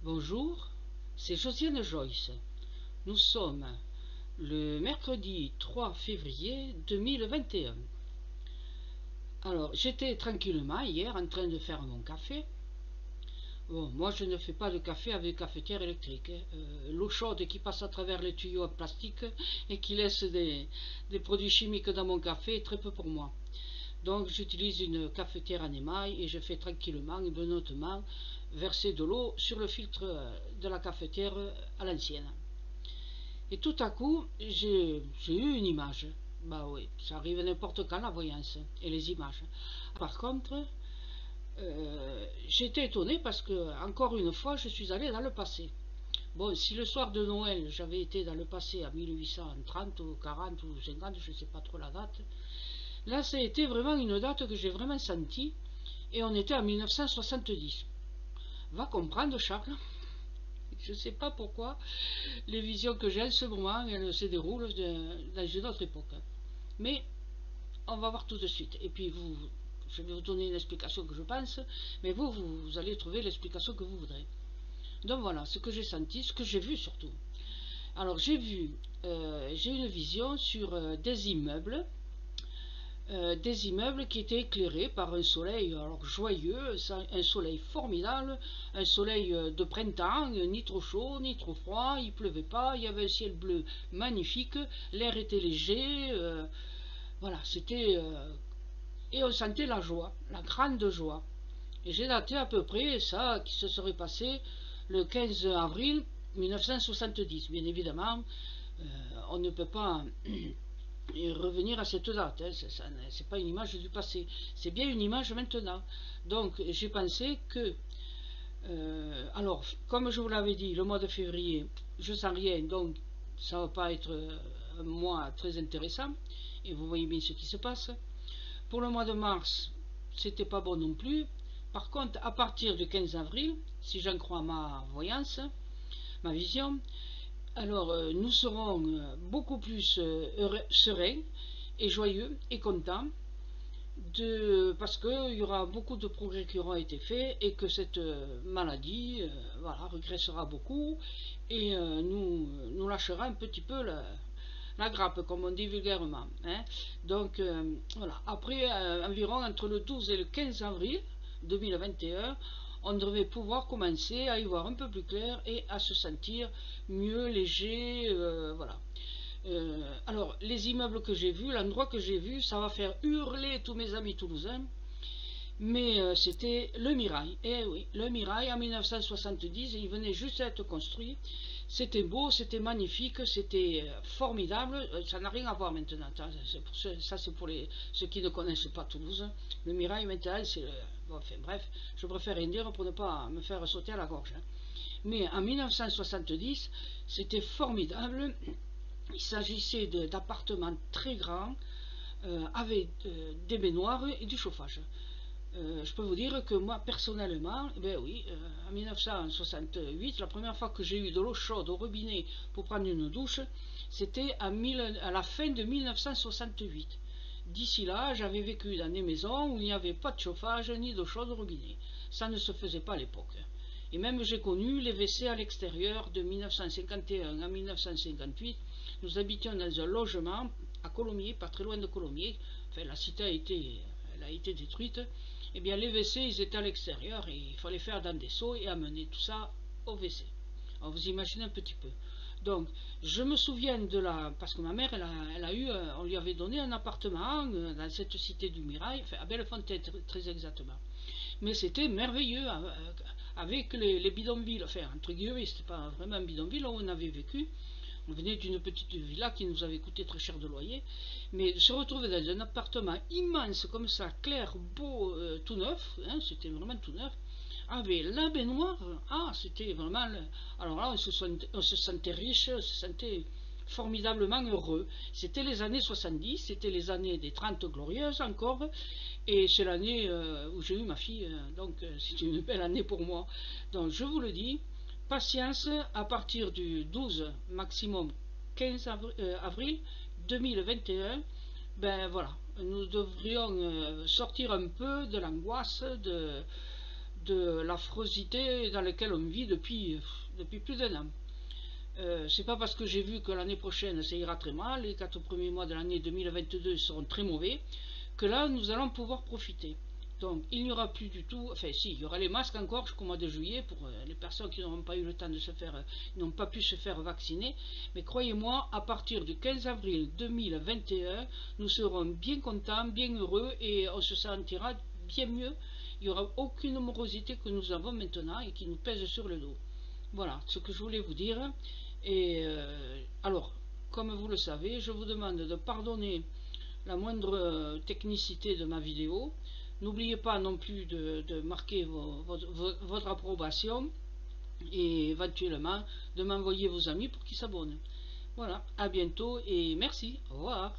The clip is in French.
Bonjour, c'est Josiane Joyce. Nous sommes le mercredi 3 février 2021. Alors, j'étais tranquillement hier en train de faire mon café. Bon, moi je ne fais pas de café avec cafetière électrique. L'eau chaude qui passe à travers les tuyaux en plastique et qui laisse des produits chimiques dans mon café est très peu pour moi. Donc j'utilise une cafetière en émail et je fais tranquillement et benoîtement verser de l'eau sur le filtre de la cafetière à l'ancienne. Et tout à coup, j'ai eu une image. Bah oui, ça arrive n'importe quand la voyance et les images. Par contre, j'étais étonnée parce que, encore une fois, je suis allée dans le passé. Bon, si le soir de Noël, j'avais été dans le passé à 1830 ou 40 ou 50, je ne sais pas trop la date, là, ça a été vraiment une date que j'ai vraiment sentie, et on était en 1970. Va comprendre, Charles. Je ne sais pas pourquoi les visions que j'ai en ce moment, elles se déroulent dans une autre époque. Mais on va voir tout de suite. Et puis je vais vous donner une explication que je pense, mais vous allez trouver l'explication que vous voudrez. Donc voilà, ce que j'ai senti, ce que j'ai vu surtout. Alors j'ai une vision sur des immeubles qui étaient éclairés par un soleil alors joyeux, un soleil formidable, un soleil de printemps, ni trop chaud, ni trop froid, il pleuvait pas, il y avait un ciel bleu magnifique, l'air était léger, voilà, c'était... et on sentait la joie, la grande joie. Et j'ai daté à peu près ça qui se serait passé le 15 avril 1970. Bien évidemment, on ne peut pas et revenir à cette date. Hein. C'est pas une image du passé, c'est bien une image maintenant. Donc j'ai pensé que, alors comme je vous l'avais dit, le mois de février, je sens rien, donc ça va pas être un mois très intéressant. Et vous voyez bien ce qui se passe. Pour le mois de mars, c'était pas bon non plus. Par contre, à partir du 15 avril, si j'en crois ma voyance, ma vision, alors nous serons beaucoup plus sereins et joyeux et contents parce qu'il y aura beaucoup de progrès qui auront été faits et que cette maladie voilà, régressera beaucoup et nous lâchera un petit peu la grappe, comme on dit vulgairement. Hein. Donc voilà, après environ entre le 12 et le 15 avril 2021, on devait pouvoir commencer à y voir un peu plus clair et à se sentir mieux, léger, voilà. Alors, les immeubles que j'ai vus, l'endroit que j'ai vu, ça va faire hurler tous mes amis toulousains, mais c'était le Mirail. Eh oui, le Mirail en 1970, il venait juste d'être construit. C'était beau, c'était magnifique, c'était formidable. Ça n'a rien à voir maintenant. Ça, c'est pour ceux qui ne connaissent pas Toulouse. Le Mirail, maintenant, c'est... Bon, enfin, bref, je préfère rien dire pour ne pas me faire sauter à la gorge. Hein. Mais en 1970, c'était formidable. Il s'agissait d'appartements très grands, avec des baignoires et du chauffage. Je peux vous dire que moi, personnellement, ben oui, en 1968, la première fois que j'ai eu de l'eau chaude au robinet pour prendre une douche, c'était à la fin de 1968. D'ici là, j'avais vécu dans des maisons où il n'y avait pas de chauffage ni d'eau chaude au robinet. Ça ne se faisait pas à l'époque. Et même j'ai connu les WC à l'extérieur de 1951 à 1958. Nous habitions dans un logement à Colomiers, pas très loin de Colomiers. Enfin, la cité elle a été détruite. Eh bien, les WC, ils étaient à l'extérieur et il fallait faire dans des seaux et amener tout ça au WC. Alors, vous imaginez un petit peu. Donc, je me souviens de parce que ma mère, elle a eu, on lui avait donné un appartement dans cette cité du Mirail, enfin, à Bellefontaine très exactement. Mais c'était merveilleux, avec les bidonvilles, enfin, entre guillemets, c'était pas vraiment un bidonville, où on avait vécu. On venait d'une petite villa qui nous avait coûté très cher de loyer, mais se retrouver dans un appartement immense comme ça, clair, beau, tout neuf, hein, c'était vraiment tout neuf, avec la baignoire, ah, c'était vraiment... Alors là, on se sentait riche, on se sentait formidablement heureux. C'était les années 70, c'était les années des 30 glorieuses encore, et c'est l'année où j'ai eu ma fille, donc c'est une belle année pour moi. Donc je vous le dis, patience, à partir du 12 maximum 15 avril 2021, ben voilà, nous devrions sortir un peu de l'angoisse, de l'affrosité dans laquelle on vit depuis plus d'un an. C'est pas parce que j'ai vu que l'année prochaine ça ira très mal, les 4 premiers mois de l'année 2022 seront très mauvais, que là nous allons pouvoir profiter. Donc il n'y aura plus du tout, enfin si, il y aura les masques encore jusqu'au mois de juillet pour les personnes qui n'auront pas eu le temps de se faire, n'ont pas pu se faire vacciner. Mais croyez-moi, à partir du 15 avril 2021, nous serons bien contents, bien heureux et on se sentira bien mieux. Il n'y aura aucune morosité que nous avons maintenant et qui nous pèse sur le dos. Voilà ce que je voulais vous dire. Et alors, comme vous le savez, je vous demande de pardonner la moindre technicité de ma vidéo. N'oubliez pas non plus de marquer votre approbation et éventuellement de m'envoyer vos amis pour qu'ils s'abonnent. Voilà, à bientôt et merci, au revoir.